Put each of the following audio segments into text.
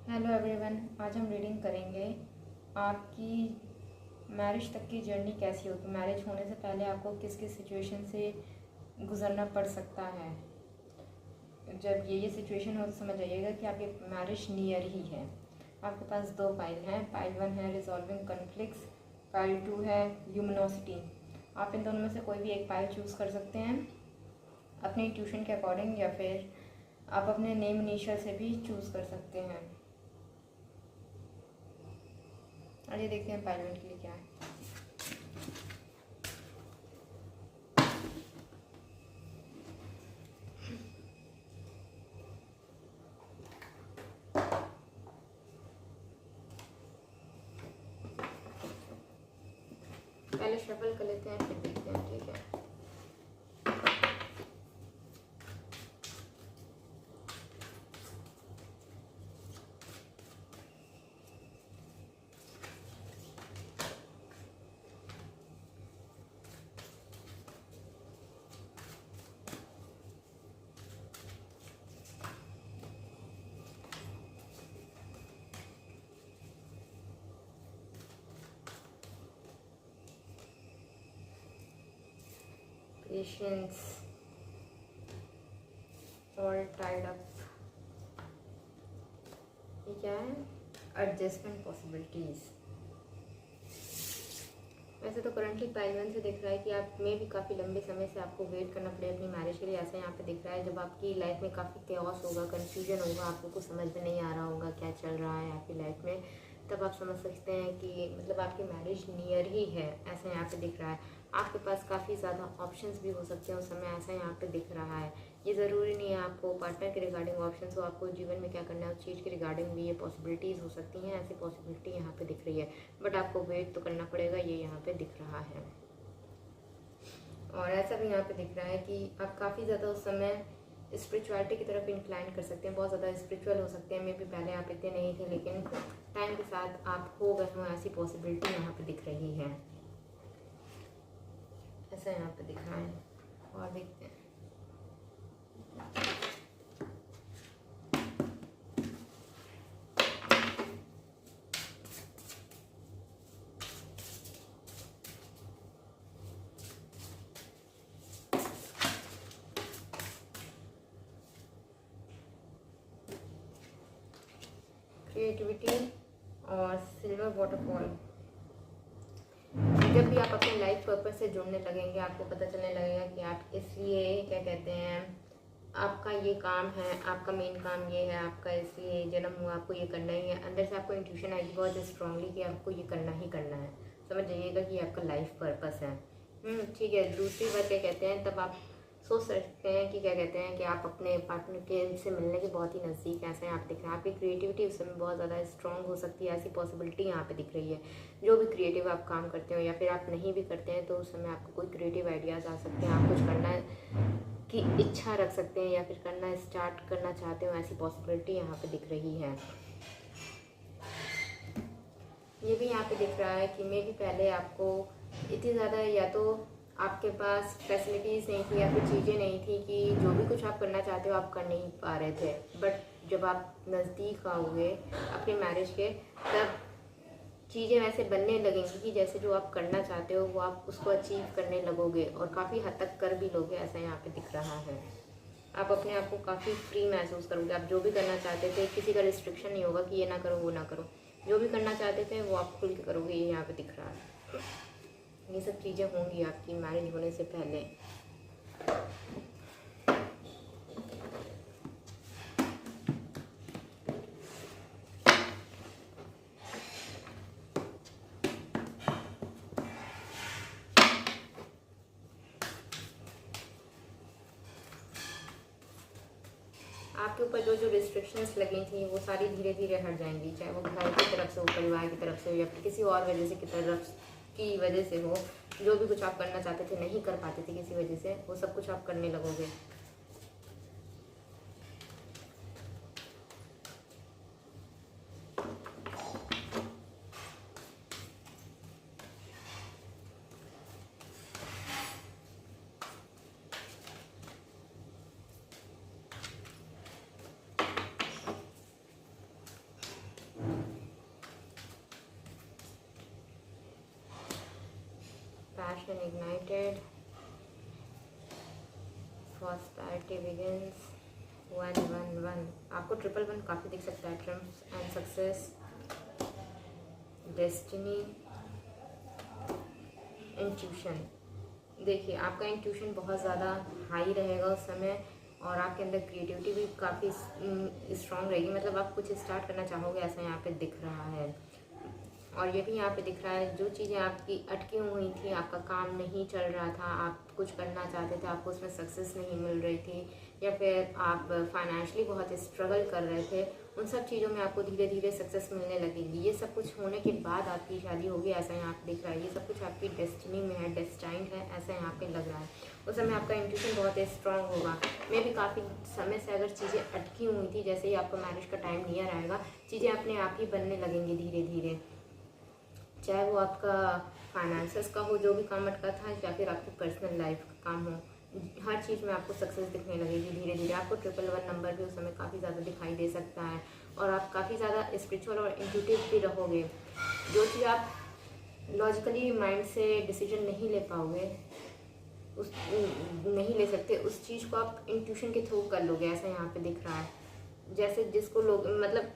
Hello everyone, आज हम reading करेंगे आपकी मैरिज तक की जर्नी कैसी होगी। मैरिज होने से पहले आपको किस किस सिचुएशन से गुजरना पड़ सकता है। जब ये सिचुएशन हो तो समझ जाइएगा कि आपकी मैरिज नियर ही है। आपके पास दो फाइल हैं। फाइल 1 है रिजॉल्विंग कॉन्फ्लिक्ट्स, फाइल 2 है ल्यूमिनोसिटी। आप इन दोनों में से कोई भी एक फाइल चूज़ कर सकते हैं अपने ट्यूशन के अकॉर्डिंग, या फिर आप अपने नेम इनिशियल से भी चूज़ कर सकते हैं। आइए देखते हैं पायलट के लिए क्या है। पहले शफल कर लेते हैं, फिर देखते हैं। ठीक है, पेशेंस और टाइड अप। ये क्या है? Adjustment possibilities. वैसे तो करंटली पाइल 1 से दिख रहा है कि आप में भी काफ़ी लंबे समय से आपको वेट करना पड़े अपनी मैरिज के लिए। ऐसा यहाँ पे दिख रहा है जब आपकी लाइफ में काफ़ी केओस होगा, कंफ्यूजन होगा, आपको कुछ समझ में नहीं आ रहा होगा क्या चल रहा है आपकी लाइफ में, तब आप समझ सकते हैं कि मतलब आपकी मैरिज नियर ही है। ऐसा यहाँ पे दिख रहा है। आपके पास काफ़ी ज़्यादा ऑप्शंस भी हो सकते हैं उस समय, ऐसा यहाँ पे दिख रहा है। ये ज़रूरी नहीं है आपको पार्टनर के रिगार्डिंग ऑप्शंस हो, आपको जीवन में क्या करना है उस चीज़ के रिगार्डिंग भी ये पॉसिबिलिटीज़ हो सकती हैं। ऐसी पॉसिबिलिटी यहाँ पे दिख रही है, बट आपको वेट तो करना पड़ेगा, ये यहाँ पे दिख रहा है। और ऐसा भी यहाँ पे दिख रहा है कि आप काफ़ी ज़्यादा उस समय स्पिरिचुअलिटी की तरफ इंक्लाइन कर सकते हैं, बहुत ज़्यादा स्पिरिचुअल हो सकते हैं। मे भी पहले आप इतने नहीं थे, लेकिन टाइम के साथ आप हो गए हो, ऐसी पॉसिबिलिटी यहाँ पे दिख रही है। ऐसा यहाँ पे दिख रहा है। और देखते हैं क्रिएटिविटी और सिल्वर वाटरफॉल। जब भी आप अपने लाइफ पर्पस से जुड़ने लगेंगे, आपको पता चलने लगेगा कि आप इसलिए क्या कहते हैं, आपका ये काम है, आपका मेन काम ये है, आपका इसलिए जन्म हुआ, आपको ये करना ही है। अंदर से आपको इंट्यूशन आएगी बहुत स्ट्रांगली कि आपको ये करना ही करना है। समझ जाइएगा कि आपका लाइफ पर्पस है। ठीक है। दूसरी बात क्या कहते हैं, तब आप सोच सकते हैं कि क्या कहते हैं कि आप अपने पार्टनर के से मिलने के बहुत ही नज़दीक ऐसे आप दिख रहे हैं। आपकी क्रिएटिविटी उस समय बहुत ज़्यादा स्ट्रांग हो सकती है, ऐसी पॉसिबिलिटी यहाँ पे दिख रही है। जो भी क्रिएटिव आप काम करते हो या फिर आप नहीं भी करते हैं, तो उस समय आपको कोई क्रिएटिव आइडियाज़ आ सकते हैं। आप कुछ करना की इच्छा रख सकते हैं या फिर करना स्टार्ट करना चाहते हो, ऐसी पॉसिबिलिटी यहाँ पे दिख रही है। ये भी यहाँ पे दिख रहा है कि मे भी पहले आपको इतनी ज़्यादा या तो आपके पास फैसिलिटीज़ नहीं थी या फिर चीज़ें नहीं थी कि जो भी कुछ आप करना चाहते हो आप कर नहीं पा रहे थे। बट जब आप नज़दीक आओगे अपने मैरिज के, तब चीज़ें वैसे बनने लगेंगी कि जैसे जो आप करना चाहते हो वो आप उसको अचीव करने लगोगे और काफ़ी हद तक कर भी लोगे। ऐसा यहाँ पे दिख रहा है। आप अपने आप को काफ़ी फ्री महसूस करोगे। आप जो भी करना चाहते थे, किसी का रिस्ट्रिक्शन नहीं होगा कि ये ना करो वो ना करो। जो भी करना चाहते थे वो आप खुल के करोगे, ये यहाँ पे दिख रहा है। ये सब चीज़ें होंगी आपकी मैरिज होने से पहले। आपके ऊपर जो जो रिस्ट्रिक्शंस लगी थी वो सारी धीरे धीरे हट जाएंगी, चाहे वो घर की तरफ से हो, परिवार की तरफ से हो, या फिर किसी और वजह से की वजह से हो। जो भी कुछ आप करना चाहते थे नहीं कर पाते थे किसी वजह से, वो सब कुछ आप करने लगोगे। Passion ignited, prosperity begins, 111। आपको 111 काफ़ी दिख सकता है। Trump's and success, destiny, intuition. देखिए आपका इंट्यूशन बहुत ज़्यादा हाई रहेगा उस समय, और आपके अंदर क्रिएटिविटी भी काफ़ी स्ट्रॉन्ग रहेगी। मतलब आप कुछ स्टार्ट करना चाहोगे, ऐसा यहाँ पे दिख रहा है। और ये भी यहाँ पे दिख रहा है, जो चीज़ें आपकी अटकी हुई थी, आपका काम नहीं चल रहा था, आप कुछ करना चाहते थे, आपको उसमें सक्सेस नहीं मिल रही थी, या फिर आप फाइनेंशियली बहुत स्ट्रगल कर रहे थे, उन सब चीज़ों में आपको धीरे धीरे सक्सेस मिलने लगेगी। ये सब कुछ होने के बाद आपकी शादी होगी, ऐसा यहाँ पे दिख रहा है। ये सब कुछ आपकी डेस्टिनी में है, डेस्टाइंड है, ऐसा यहाँ पे लग रहा है। उस समय आपका इंट्यूशन बहुत स्ट्रांग होगा। मैं भी काफ़ी समय से अगर चीज़ें अटकी हुई थी, जैसे ही आपका मैरिज का टाइम नियर आएगा, चीज़ें अपने आप ही बनने लगेंगी धीरे धीरे। चाहे वो आपका फाइनेंसेस का हो, जो भी काम अटका था, या फिर आपकी पर्सनल लाइफ का काम हो, हर चीज़ में आपको सक्सेस दिखने लगेगी धीरे धीरे। आपको 111 नंबर भी उस समय काफ़ी ज़्यादा दिखाई दे सकता है, और आप काफ़ी ज़्यादा स्पिरिचुअल और इंट्यूटिव भी रहोगे। जो चीज़ आप लॉजिकली माइंड से डिसीजन नहीं ले पाओगे, उस नहीं ले सकते, उस चीज़ को आप इंट्यूशन के थ्रू कर लोगे, ऐसा यहाँ पे दिख रहा है। जैसे जिसको लोग मतलब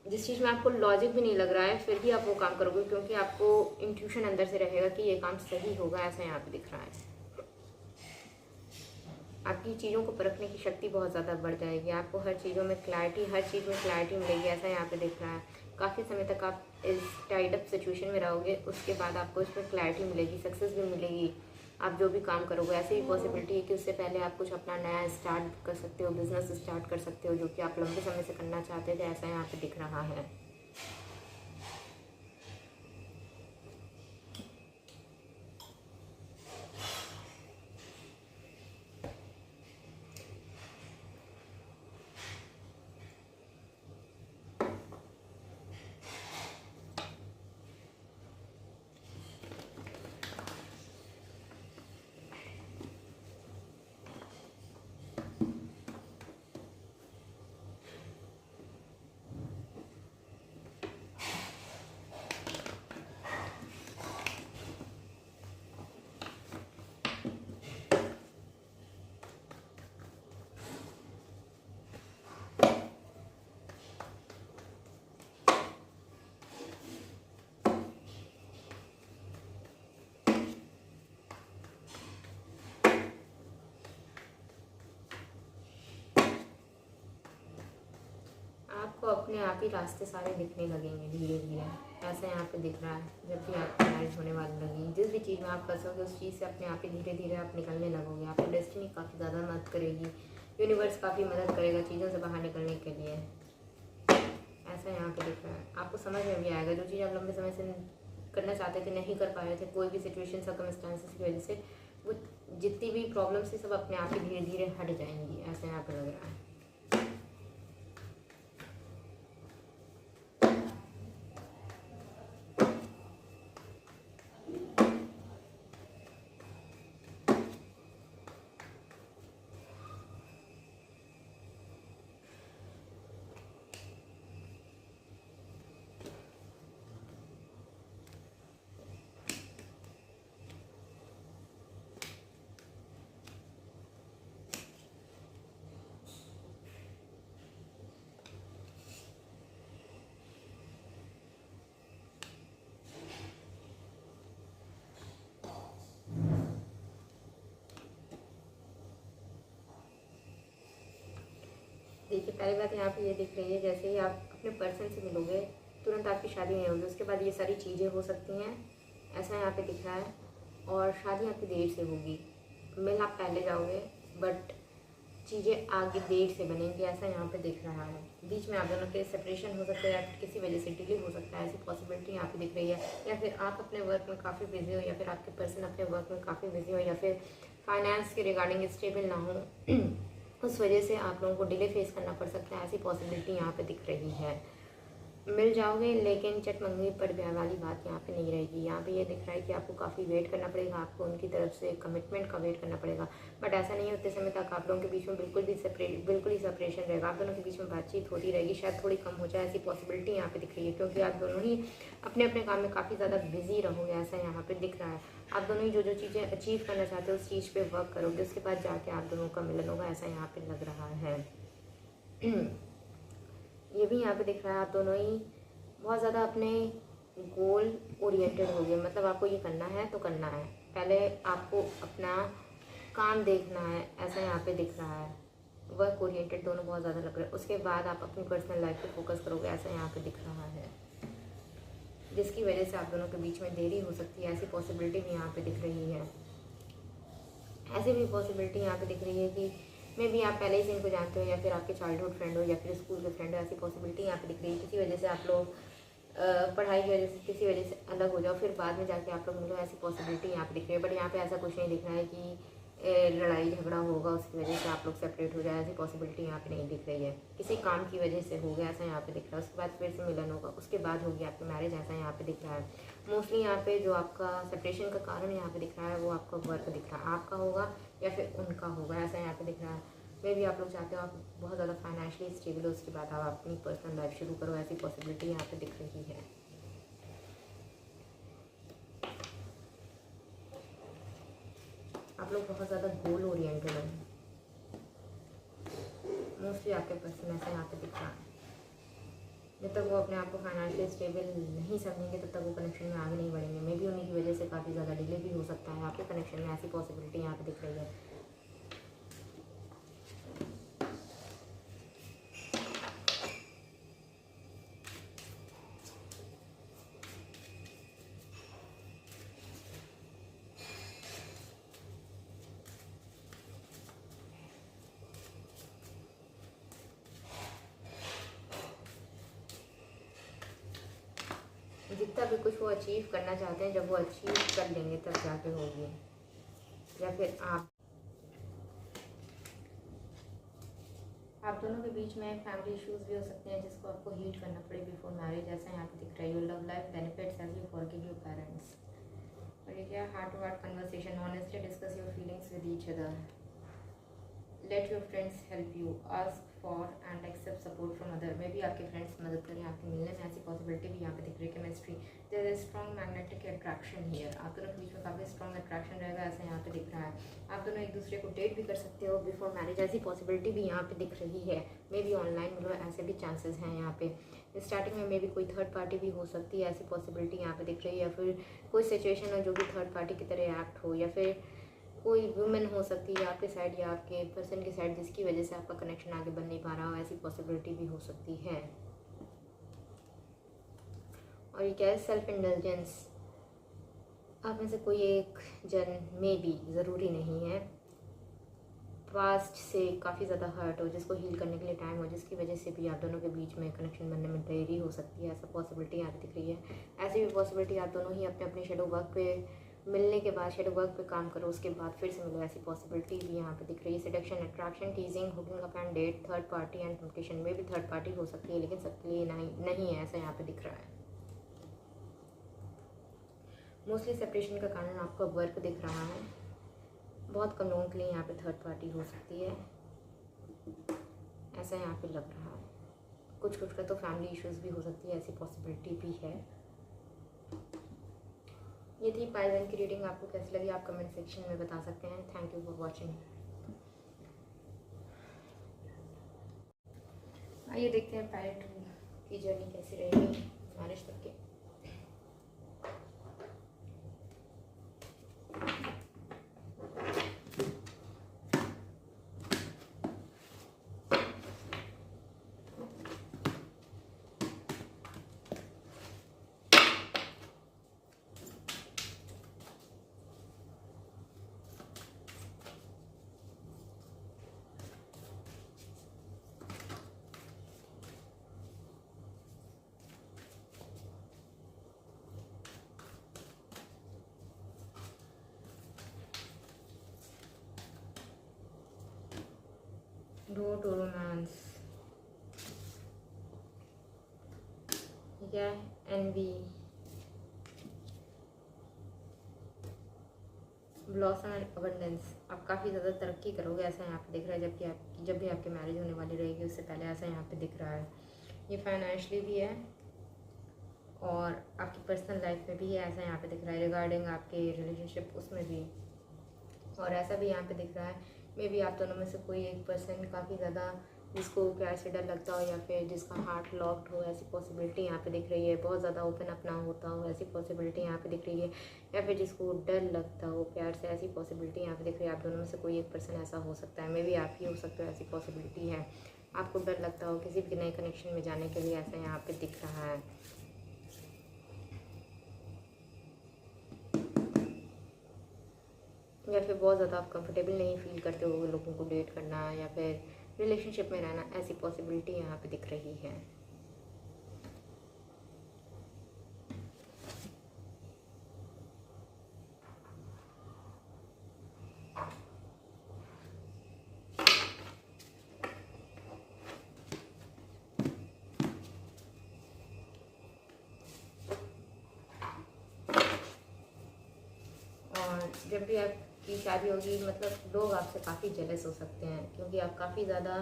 जिस चीज़ में आपको लॉजिक भी नहीं लग रहा है, फिर भी आप वो काम करोगे, क्योंकि आपको इंट्यूशन अंदर से रहेगा कि ये काम सही होगा, ऐसा यहाँ पे दिख रहा है। आपकी चीज़ों को परखने की शक्ति बहुत ज़्यादा बढ़ जाएगी। आपको हर चीज़ों में क्लैरिटी, हर चीज़ में क्लैरिटी मिलेगी, ऐसा यहाँ पे दिख रहा है। काफ़ी समय तक आप इस टाइड अप सिचुएशन में रहोगे, उसके बाद आपको इसमें क्लैरिटी मिलेगी, सक्सेस भी मिलेगी। आप जो भी काम करोगे, ऐसी भी पॉसिबिलिटी है कि उससे पहले आप कुछ अपना नया स्टार्ट कर सकते हो, बिजनेस स्टार्ट कर सकते हो, जो कि आप लंबे समय से करना चाहते थे, ऐसा यहाँ पे दिख रहा है। आपको अपने आप ही रास्ते सारे दिखने लगेंगे धीरे धीरे, ऐसा यहाँ पे दिख रहा है। जब भी आपकी मैरिज होने वाली लगेगी, जिस भी चीज़ में आप फंसोगे, उस चीज़ से अपने आप ही धीरे धीरे आप निकलने लगोगे। आपको डेस्टिनी काफ़ी ज़्यादा मदद करेगी, यूनिवर्स काफ़ी मदद करेगा चीज़ों से बाहर निकलने के लिए, ऐसा यहाँ पे दिख रहा है। आपको समझ में भी आएगा, जो चीज़ आप लंबे समय से करना चाहते थे, नहीं कर पा रहे थे, कोई भी सिचुएशन सर्कमस्टांसेस की वजह से, वो जितनी भी प्रॉब्लम्स थी सब अपने आप ही धीरे धीरे हट जाएंगी, ऐसा यहाँ पे लग रहा है। देखिए पहली बात यहाँ पे ये दिख रही है, जैसे ही आप अपने पर्सन से मिलोगे, तुरंत आपकी शादी नहीं होगी, उसके बाद ये सारी चीज़ें हो सकती हैं, ऐसा यहाँ पे दिख रहा है। और शादी आपकी देर से होगी, मिल आप पहले जाओगे, बट चीज़ें आगे देर से बनेंगी, ऐसा यहाँ पे दिख रहा है। बीच में आप दोनों के सेपरेशन हो सकता है, या किसी वजह से डिले हो सकता है, ऐसी पॉसिबिलिटी यहाँ पे दिख रही है। या फिर आप अपने वर्क में काफ़ी बिजी हो, या फिर आपके पर्सन अपने वर्क में काफ़ी बिजी हो, या फिर फाइनेंस के रिगार्डिंग स्टेबल ना हो, उस वजह से आप लोगों को डिले फेस करना पड़ सकता है, ऐसी पॉसिबिलिटी यहाँ पे दिख रही है। मिल जाओगे, लेकिन चटमंगनी पर ब्याह वाली बात यहाँ पे नहीं रहेगी। यहाँ पे ये दिख रहा है कि आपको काफ़ी वेट करना पड़ेगा, आपको उनकी तरफ से कमिटमेंट का वेट करना पड़ेगा। बट ऐसा नहीं होते समय तक आप लोगों के बीच में बिल्कुल ही सेपरेशन रहेगा। आप दोनों के बीच में बातचीत होती रहेगी, शायद थोड़ी कम हो जाए, ऐसी पॉसिबिलिटी यहाँ पे दिख रही है, क्योंकि आप दोनों ही अपने अपने काम में काफ़ी ज़्यादा बिजी रहोगे, ऐसा यहाँ पर दिख रहा है। आप दोनों ही जो जो चीज़ें अचीव करना चाहते हो उस चीज़ पर वर्क करोगे, उसके बाद जाके आप दोनों का मिलन होगा, ऐसा यहाँ पर लग रहा है। ये भी यहाँ पे दिख रहा है, आप दोनों ही बहुत ज़्यादा अपने गोल ओरिएंटेड हो गए। मतलब आपको ये करना है तो करना है, पहले आपको अपना काम देखना है, ऐसा यहाँ पे दिख रहा है। वर्क ओरिएंटेड दोनों बहुत ज़्यादा लग रहे हैं, उसके बाद आप अपनी पर्सनल लाइफ पे फोकस करोगे, ऐसा यहाँ पे दिख रहा है। जिसकी वजह से आप दोनों के बीच में देरी हो सकती है, ऐसी पॉसिबिलिटी भी यहाँ पे दिख रही है। ऐसी भी पॉसिबिलिटी यहाँ पे दिख रही है कि मे बी आप पहले ही से इनको जानते हो, या फिर आपके चाइल्डहुड फ्रेंड हो, या फिर स्कूल के फ्रेंड हो। ऐसी पॉसिबिलिटी यहाँ पे दिख रही है। किसी वजह से आप लोग पढ़ाई की वजह से किसी वजह से अलग हो जाओ, फिर बाद में जाके आप लोग मिलो, ऐसी पॉसिबिलिटी यहाँ पे दिख रही है। बट यहाँ पे ऐसा कुछ नहीं दिख रहा है कि लड़ाई झगड़ा होगा उसकी वजह से आप लोग सेपरेट हो जाए, ऐसी पॉसिबिलिटी यहाँ पे नहीं दिख रही है। किसी काम की वजह से हो गया, ऐसा यहाँ पे दिख रहा है। उसके बाद फिर से मिलन होगा, उसके बाद होगी आपकी मैरिज, ऐसा यहाँ पे दिख रहा है। मोस्टली यहाँ पे जो आपका सेपरेशन का कारण यहाँ पे दिख रहा है, वो आपका वर्क दिख रहा है, आपका होगा या फिर उनका होगा, ऐसा यहाँ पे दिख रहा है। मे भी आप लोग चाहते हो आप बहुत ज़्यादा फाइनेंशियली स्टेबल हो, उसके बाद आप अपनी पर्सनल लाइफ शुरू करो, ऐसी पॉसिबिलिटी यहाँ पे दिख रही है। आप लोग बहुत ज़्यादा गोल ओरिएंटेड हो, मोस्टली आपके पर्सन, ऐसा यहाँ पे दिख रहा है। जब तक वो अपने आप को फाइनेंशियली स्टेबल नहीं समझेंगे तब तक वो कनेक्शन में आगे नहीं बढ़ेंगे। मे भी उन्हीं की वजह से काफ़ी ज़्यादा डिले भी हो सकता है आपके कनेक्शन में, ऐसी पॉसिबिलिटी यहाँ पे दिख रही है। जितना भी कुछ वो अचीव करना चाहते हैं, जब वो अचीव कर लेंगे तब जाके होगी। या फिर आप दोनों के बीच में फैमिली इश्यूज भी हो सकते हैं, जिसको आपको हील करना पड़े बिफोर मैरिज, ऐसा यहाँ पे दिख रहा है। Your love life benefits as you forgive your parents. और ये क्या, heart to heart conversation, honestly discuss your feelings with each other. Let your friends help you, ask for and accept support from other. में भी आपके friends मदद करें आपके मिलने में, ऐसी पॉसिबिलिटी भी यहाँ पे दिख रही है। Chemistry, there is strong magnetic attraction here. आप दोनों के बीच में काफ़ी स्ट्रॉन्ग अट्रैक्शन रहेगा, ऐसा यहाँ पे दिख रहा है। आप दोनों एक दूसरे को डेट भी कर सकते हो बिफोर मैरिज, ऐसी पॉसिबिलिटी भी यहाँ पे दिख रही है। मे बी ऑनलाइन मिलो, ऐसे भी चांसेस हैं यहाँ पे। स्टार्टिंग में मे बी कोई थर्ड पार्टी भी हो सकती है, ऐसी पॉसिबिलिटी यहाँ पे दिख रही है। या फिर कोई सिचुएशन हो जो कि थर्ड पार्टी की तरह एक्ट हो, या फिर कोई वुमेन हो सकती है आपके साइड या आपके पर्सन की साइड, जिसकी वजह से आपका कनेक्शन आगे बन नहीं पा रहा हो, ऐसी पॉसिबिलिटी भी हो सकती है। और ये क्या है, सेल्फ इंडल्जेंस। आप में से कोई एक जन, में भी ज़रूरी नहीं है, पास्ट से काफ़ी ज़्यादा हर्ट हो, जिसको हील करने के लिए टाइम हो, जिसकी वजह से भी आप दोनों के बीच में कनेक्शन बनने में देरी हो सकती है, ऐसा पॉसिबिलिटी यहाँ पे दिख रही है। ऐसी भी पॉसिबिलिटी आप दोनों ही अपने अपने शेडो वर्क पे मिलने के बाद शेडो वर्क पे काम करो, उसके बाद फिर से मिलो, ऐसी पॉसिबिलिटी भी यहाँ पे दिख रही है। Seduction, attraction, teasing, hooking up and date, third party and temptation. में भी थर्ड पार्टी हो सकती है, लेकिन सबके लिए नहीं है, ऐसा यहाँ पे दिख रहा है। मोस्टली सेपरेशन का कारण आपका वर्क दिख रहा है। बहुत कम लोगों के लिए यहाँ पे थर्ड पार्टी हो सकती है, ऐसा यहाँ पे लग रहा है। कुछ का तो फैमिली इश्यूज भी हो सकती है, ऐसी पॉसिबिलिटी भी है। ये थी पाइल वन की रीडिंग। आपको कैसी लगी आप कमेंट सेक्शन में बता सकते हैं। Thank you for watching. आइए देखते हैं पाइल टू की जर्नी कैसी रहेगी मैरिज तक के। Road to romance. क्या है, एनवी, ब्लॉसम एंड अबंडेंस। आप काफ़ी ज़्यादा तरक्की करोगे ऐसा यहाँ पे दिख रहा है, जब भी आपकी मैरिज होने वाली रहेगी उससे पहले, ऐसा यहाँ पे दिख रहा है। ये फाइनेंशियली भी है और आपकी पर्सनल लाइफ में भी है, ऐसा यहाँ पे दिख रहा है। रिगार्डिंग आपके रिलेशनशिप उसमें भी, और ऐसा भी यहाँ पे दिख रहा है मे बी आप दोनों में से कोई एक पर्सन काफ़ी ज़्यादा जिसको प्यार से डर लगता हो या फिर जिसका हार्ट लॉक्ड हो, ऐसी पॉसिबिलिटी यहाँ पे दिख रही है। बहुत ज़्यादा ओपन अपना होता हो, ऐसी पॉसिबिलिटी यहाँ पे दिख रही है। या फिर जिसको डर लगता हो प्यार से, ऐसी पॉसिबिलिटी यहाँ पे दिख रही है। आप दोनों में से कोई एक पर्सन ऐसा हो सकता है, मे बी आप ही हो सकते हो, ऐसी पॉसिबिलिटी है। आपको डर लगता हो किसी भी नए कनेक्शन में जाने के लिए, ऐसा यहाँ पे दिख रहा है। या फिर बहुत ज़्यादा आप कंफर्टेबल नहीं फील करते हो लोगों को डेट करना या फिर रिलेशनशिप में रहना, ऐसी पॉसिबिलिटी यहाँ पे दिख रही है। और जब भी आपकी शादी होगी, मतलब लोग आपसे काफ़ी जेलस हो सकते हैं, क्योंकि आप काफ़ी ज़्यादा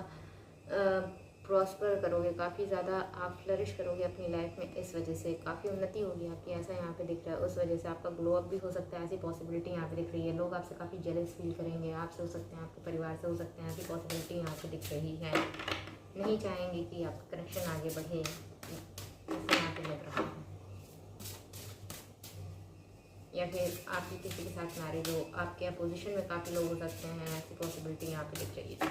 प्रॉस्पर करोगे, काफ़ी ज़्यादा आप फ्लरिश करोगे अपनी लाइफ में, इस वजह से काफ़ी उन्नति होगी आपकी, ऐसा यहाँ पे दिख रहा है। उस वजह से आपका ग्लो अप भी हो सकता है, ऐसी पॉसिबिलिटी यहाँ पे दिख रही है। लोग आपसे काफ़ी जेलस फील करेंगे, आपसे हो सकते हैं, आपके परिवार से हो सकते हैं, ऐसी पॉसिबिलिटी यहाँ पे दिख रही है। नहीं चाहेंगे कि आपका कनेक्शन आगे बढ़े, ऐसा यहाँ पे लग रहा है। या फिर आपकी किसी के साथ मैरिज हो, आपके अपोजिशन में काफ़ी लोग हो सकते हैं, ऐसी पॉसिबिलिटी यहाँ पे दिख रही है।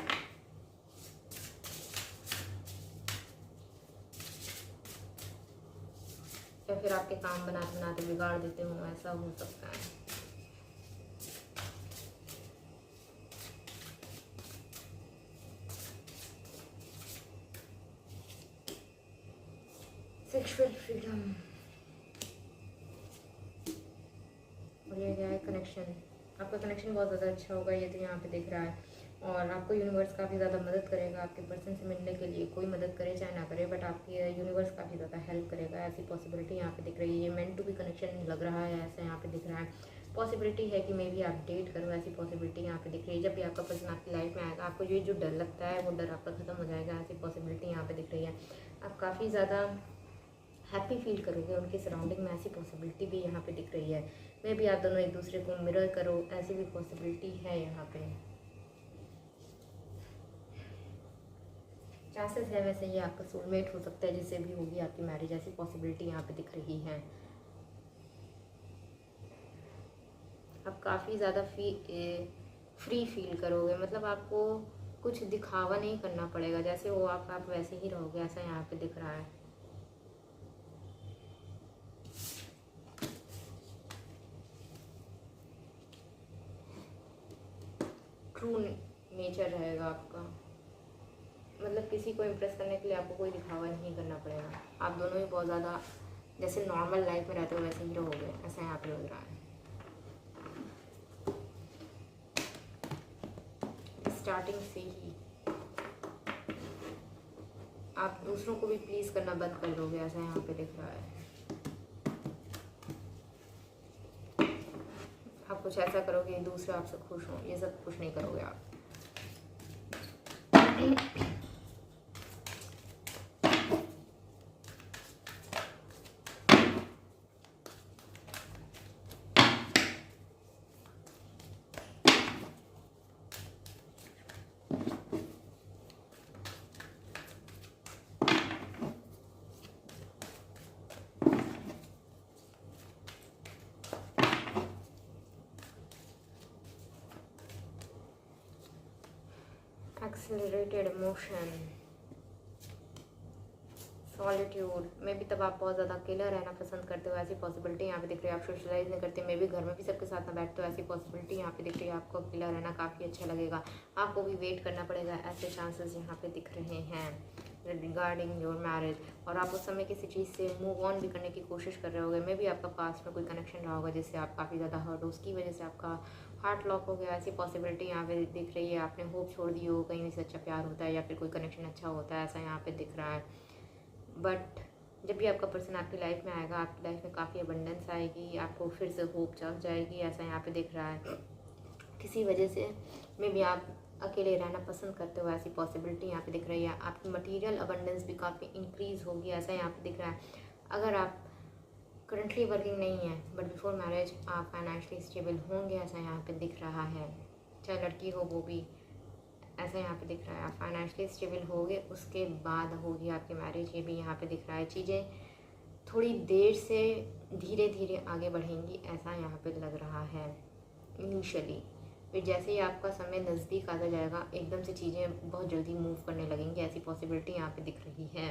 या फिर आपके काम बनाते बनाते बिगाड़ देते हो, ऐसा हो सकता है। सेक्सुअल फ्रीडम, और ये क्या है, कनेक्शन। आपका कनेक्शन बहुत ज़्यादा अच्छा होगा, ये तो यहाँ पे दिख रहा है। और आपको यूनिवर्स काफ़ी ज़्यादा मदद करेगा आपके पर्सन से मिलने के लिए, कोई मदद करे चाहे ना करे, बट आपकी यूनिवर्स काफ़ी ज़्यादा हेल्प करेगा, ऐसी पॉसिबिलिटी यहाँ पे दिख रही है। ये मेंट टू बी कनेक्शन लग रहा है, ऐसा यहाँ पे दिख रहा है। पॉसिबिलिटी है कि मे बी आप डेट करो, ऐसी पॉसिबिलिटी यहाँ पे दिख रही है। जब भी आपका पर्सन आपकी लाइफ में आएगा, आपको ये जो डर लगता है वो डर आपका खत्म हो जाएगा, ऐसी पॉसिबिलिटी यहाँ पे दिख रही है। आप काफ़ी ज़्यादा हैप्पी फील करोगे उनके सराउंडिंग में, ऐसी पॉसिबिलिटी भी यहाँ पे दिख रही है। मे बी आप दोनों एक दूसरे को मिरर करो, ऐसी भी पॉसिबिलिटी है यहाँ पे। चांसेस है वैसे ये आपका सोलमेट हो सकता है, जिससे भी होगी आपकी मैरिज, ऐसी पॉसिबिलिटी यहाँ पे दिख रही है। आप काफ़ी ज़्यादा फ्री फील करोगे, मतलब आपको कुछ दिखावा नहीं करना पड़ेगा, जैसे वो आप वैसे ही रहोगे, ऐसा यहाँ पे दिख रहा है। ट्रू नेचर रहेगा आपका, मतलब किसी को इम्प्रेस करने के लिए आपको कोई दिखावा नहीं करना पड़ेगा। आप दोनों ही बहुत ज़्यादा जैसे नॉर्मल लाइफ में रहते हो वैसे ही रहोगे, ऐसा यहाँ पे लग रहा है। स्टार्टिंग से ही आप दूसरों को भी प्लीज़ करना बंद कर दोगे, ऐसा यहाँ पे दिख रहा है। आप कुछ ऐसा करोगे दूसरे आपसे खुश हो, ये सब खुश नहीं करोगे आप। एक्सेलरेटेड इमोशन, सॉलिट्यूड, मे भी तब आप बहुत ज़्यादा अकेला रहना पसंद करते हो, ऐसी पॉसिबिलिटी यहाँ पे दिख रही है। आप सोशलाइज नहीं करते, मे भी घर में भी सबके साथ ना बैठते हो, ऐसी पॉसिबिलिटी यहाँ पे दिख रही है। आपको अकेला रहना काफ़ी अच्छा लगेगा, आपको भी वेट करना पड़ेगा, ऐसे चांसेस यहाँ पे दिख रहे हैं रिगार्डिंग योर मैरिज। और आप उस समय किसी चीज़ से मूव ऑन भी करने की कोशिश कर रहे होगे, मे भी आपका पास्ट में कोई कनेक्शन रहा होगा जिससे आप काफ़ी ज़्यादा हर्ट हो, उसकी वजह से आपका हार्ट लॉक हो गया, ऐसी पॉसिबिलिटी यहाँ पे दिख रही है। आपने होप छोड़ दी हो कहीं से अच्छा प्यार होता है या फिर कोई कनेक्शन अच्छा होता है, ऐसा यहाँ पे दिख रहा है। बट जब भी आपका पर्सन आपकी लाइफ में आएगा, आपकी लाइफ में काफ़ी अबंडेंस आएगी, आपको फिर से होप जाग जाएगी, ऐसा यहाँ पे दिख रहा है। किसी वजह से मे भी आप अकेले रहना पसंद करते हो, ऐसी पॉसिबिलिटी यहाँ पे दिख रही है। आपकी मटेरियल अबंडेंस भी काफ़ी इंक्रीज़ होगी, ऐसा यहाँ पे दिख रहा है। अगर आप करंटली वर्किंग नहीं है बट बिफोर मैरिज आप फाइनेंशियली स्टेबल होंगे, ऐसा यहाँ पे दिख रहा है। चाहे लड़की हो वो भी, ऐसा यहाँ पे दिख रहा है। आप फाइनेंशियली स्टेबल होगे, उसके बाद होगी आपकी मैरिज, ये भी यहाँ पे दिख रहा है। चीज़ें थोड़ी देर से धीरे धीरे आगे बढ़ेंगी, ऐसा यहाँ पे लग रहा है इनिशियली। फिर जैसे ही आपका समय नज़दीक आता जाएगा, एकदम से चीज़ें बहुत जल्दी मूव करने लगेंगी, ऐसी पॉसिबिलिटी यहाँ पे दिख रही है।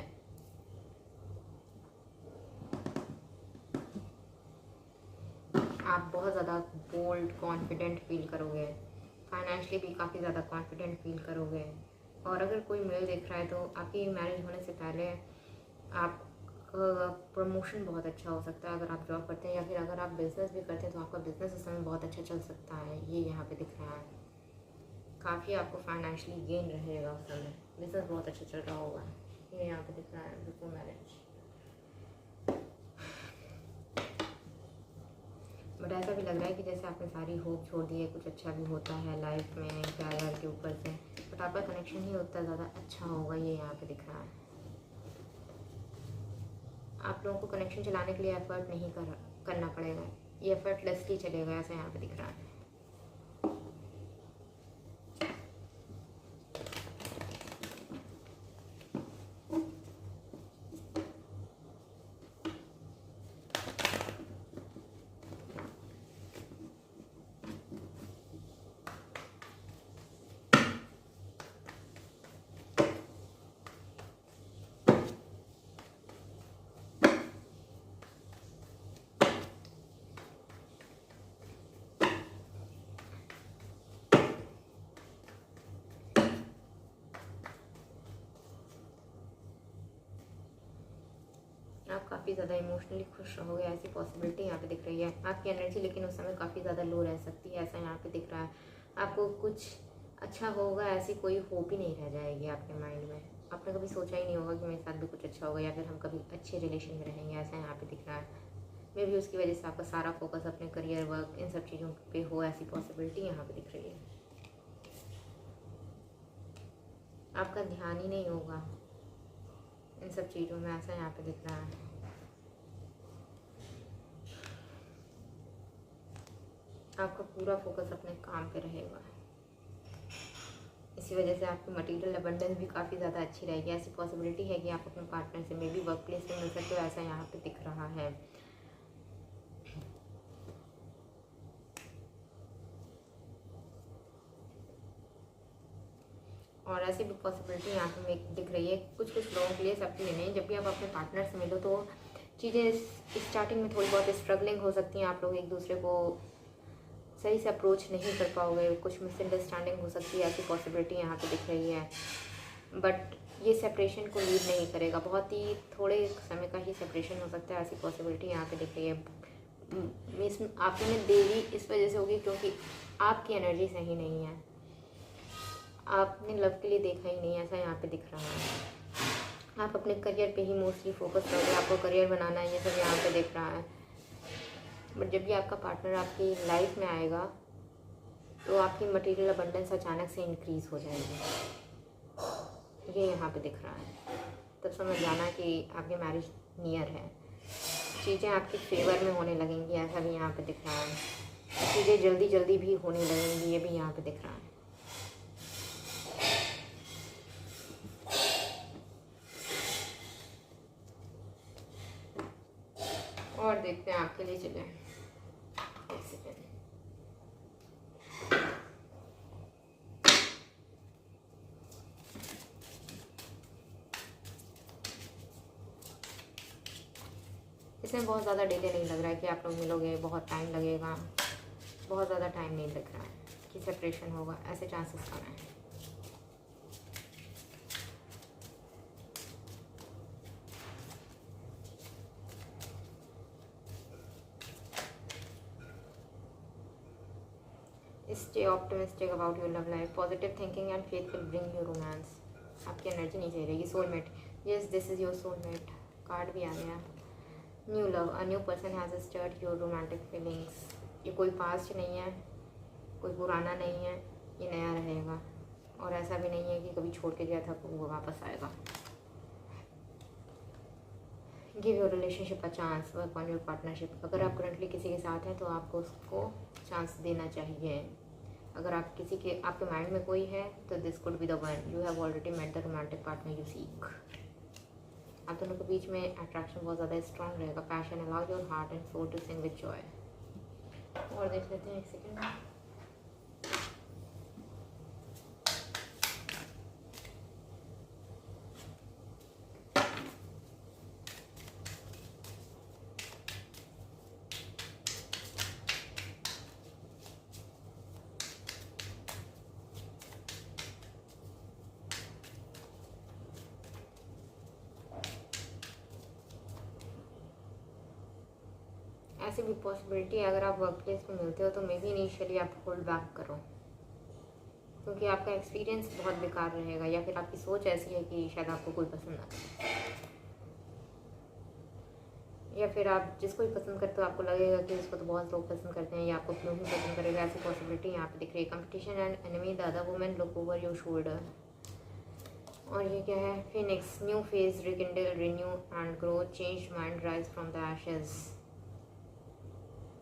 आप बहुत ज़्यादा बोल्ड कॉन्फिडेंट फील करोगे, फाइनेंशियली भी काफ़ी ज़्यादा कॉन्फिडेंट फील करोगे। और अगर कोई मेल देख रहा है तो आपकी मैरिज होने से पहले आप प्रमोशन बहुत अच्छा हो सकता है। अगर आप जॉब करते हैं या फिर अगर आप बिज़नेस भी करते हैं तो आपका बिज़नेस इस समय बहुत अच्छा चल सकता है, ये यहाँ पे दिख रहा है। काफ़ी आपको फाइनेंशियली गेन रहेगा उस समय, बिज़नेस बहुत अच्छा चल रहा होगा, ये यहाँ पे दिख रहा है बिफोर मैरिज। बट ऐसा भी लग रहा है कि जैसे आपने सारी होप छोड़ दी है, कुछ अच्छा भी होता है लाइफ में कैरियर के ऊपर से, बट आपका कनेक्शन ही उतना ज़्यादा अच्छा होगा, ये यहाँ पे दिख रहा है। आप लोगों को कनेक्शन चलाने के लिए एफर्ट नहीं करना पड़ेगा, ये एफर्टलेसली चलेगा, ऐसा यहाँ पे दिख रहा है। आप काफ़ी ज़्यादा इमोशनली खुश रहोगे, ऐसी पॉसिबिलिटी यहाँ पे दिख रही है। आपकी एनर्जी लेकिन उस समय काफ़ी ज़्यादा लो रह सकती है, ऐसा यहाँ पे दिख रहा है। आपको कुछ अच्छा होगा ऐसी कोई होप ही नहीं रह जाएगी आपके माइंड में। आपने कभी सोचा ही नहीं होगा कि मेरे साथ भी कुछ अच्छा होगा या फिर हम कभी अच्छे रिलेशन में रहेंगे, ऐसा यहाँ पे दिख रहा है। मे भी उसकी वजह से आपका सारा फोकस अपने करियर, वर्क, इन सब चीज़ों पे हो, ऐसी पॉसिबिलिटी यहाँ पे दिख रही है। आपका ध्यान ही नहीं होगा इन सब चीज़ों में, ऐसा यहाँ पे दिख रहा है। आपका पूरा फोकस अपने काम पे रहेगा, इसी वजह से आपकी मटेरियल अबंडेंस भी काफ़ी ज़्यादा अच्छी रहेगी। ऐसी पॉसिबिलिटी है कि आप अपने पार्टनर से मे बी वर्क प्लेस में मिल सकते हो, ऐसा यहाँ पे दिख रहा है। और ऐसी भी पॉसिबिलिटी यहाँ पे दिख रही है कुछ लोगों के लिए, सबके लिए नहीं। जब भी आप अपने पार्टनर से मिलो तो चीज़ें स्टार्टिंग में थोड़ी बहुत स्ट्रगलिंग हो सकती हैं, आप लोग एक दूसरे को सही से अप्रोच नहीं कर पाओगे, कुछ मिसअंडरस्टैंडिंग हो सकती है, ऐसी पॉसिबिलिटी यहाँ पे दिख रही है। बट ये सेपरेशन को लीड नहीं करेगा, बहुत ही थोड़े समय का ही सेपरेशन हो सकता है, ऐसी पॉसिबिलिटी यहाँ पे दिख रही है। इसमें आप में देरी इस वजह से होगी क्योंकि आपकी एनर्जी सही नहीं है, आपने लव के लिए देखा ही नहीं, ऐसा यहाँ पे दिख रहा है। आप अपने करियर पे ही मोस्टली फोकस करोगे, आपको करियर बनाना है, ये सब यहाँ पे दिख रहा है। बट जब भी आपका पार्टनर आपकी लाइफ में आएगा तो आपकी मटेरियल अबंडेंस अचानक से इंक्रीज़ हो जाएगी, ये यहाँ पे दिख रहा है। तब समझ जाना कि आपकी मैरिज नियर है, चीज़ें आपके फेवर में होने लगेंगी, ऐसा भी यहाँ पे दिख रहा है। चीज़ें जल्दी जल्दी भी होने लगेंगी, ये भी यहाँ पे दिख रहा है। और देखते हैं आपके लिए, चलें एक सेकेंड। इसमें बहुत ज़्यादा डिले नहीं लग रहा है कि आप लोग मिलोगे, बहुत टाइम लगेगा, बहुत ज़्यादा टाइम नहीं लग रहा है कि सेपरेशन होगा, ऐसे चांसेस कम हैं। Stay optimistic about your love life. Positive thinking and faith will bring you romance. आपकी एनर्जी नहीं सही रहेगी। Soulmate, yes this is your soulmate. Card भी आ गया। New love, a new person has start your romantic feelings. ये कोई past नहीं है, कोई पुराना नहीं है, ये नया रहेगा। और ऐसा भी नहीं है कि कभी छोड़ के गया था तो वो वापस आएगा। Give your relationship a chance, work on your partnership. अगर आप करंटली किसी के साथ हैं तो आपको उसको चांस देना चाहिए। अगर आप किसी के आपके माइंड में कोई है तो this could be the one, you have already met the romantic partner you seek. आप दोनों के बीच में अट्रैक्शन बहुत ज़्यादा स्ट्रॉन्ग रहेगा। Passion, allow your heart and soul to sing with joy. और देख लेते हैं, एक सेकेंड। ऐसी भी पॉसिबिलिटी है, अगर आप वर्क प्लेस में मिलते हो तो मे बी इनिशियली आप होल्ड बैक करो, क्योंकि आपका एक्सपीरियंस बहुत बेकार रहेगा, या फिर आपकी सोच ऐसी है कि शायद आपको कोई पसंद ना करे, या फिर आप जिसको भी पसंद करते हो आपको लगेगा कि उसको तो बहुत लोग पसंद करते हैं, या आपको क्यों ही पसंद करेगा। ऐसी पॉसिबिलिटी यहाँ पे दिख रही है। Competition and enemy, the other women look over your shoulder. और ये क्या है, Phoenix, new phase, rekindle, renew and grow, change mind, rise from the Ashes.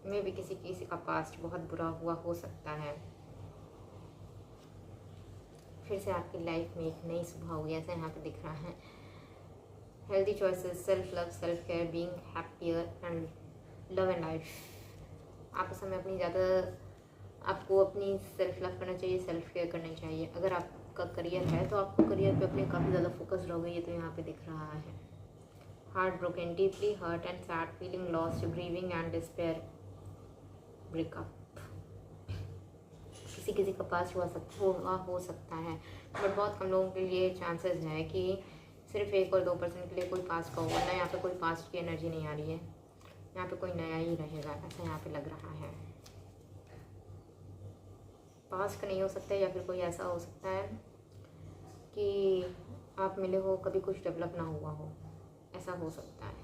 में भी किसी का पास्ट बहुत बुरा हुआ हो सकता है, फिर से आपकी लाइफ में एक नई सुबह हुई, ऐसा यहाँ पे दिख रहा है। Healthy choices, self love, self care, being happier and love and life. आप उस समय आपको अपनी सेल्फ लव करना चाहिए, सेल्फ केयर करनी चाहिए। अगर आपका करियर है तो आपको करियर पे अपने काफ़ी ज़्यादा फोकस रहोगे, ये तो यहाँ पे दिख रहा है। Heart broken, deeply hurt and sad, feeling lost, grieving and despair, breakup. किसी का पास हो सकता है, बट बहुत कम लोगों के लिए चांसेस है कि सिर्फ 1 और 2% के लिए कोई पास्ट का होगा। ना यहाँ पे कोई पास्ट की एनर्जी नहीं आ रही है, यहाँ पे कोई नया ही रहेगा, ऐसा यहाँ पे लग रहा है। पास्ट का नहीं हो सकता है, या फिर कोई ऐसा हो सकता है कि आप मिले हो, कभी कुछ डेवलप ना हुआ हो, ऐसा हो सकता है,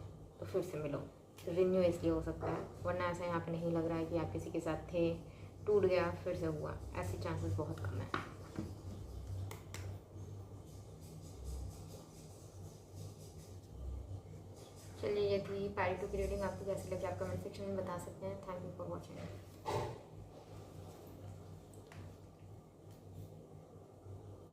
तो फिर से मिलो। रिन्यू इसलिए हो सकता है, वरना ऐसा यहाँ पे नहीं लग रहा है कि आप किसी के साथ थे, टूट गया, फिर से हुआ। ऐसे चांसेस बहुत कम है। चलिए, ये थी पैरी 2 की रीडिंग। आपको कैसी लगी आप कमेंट सेक्शन में बता सकते हैं। Thank you for watching.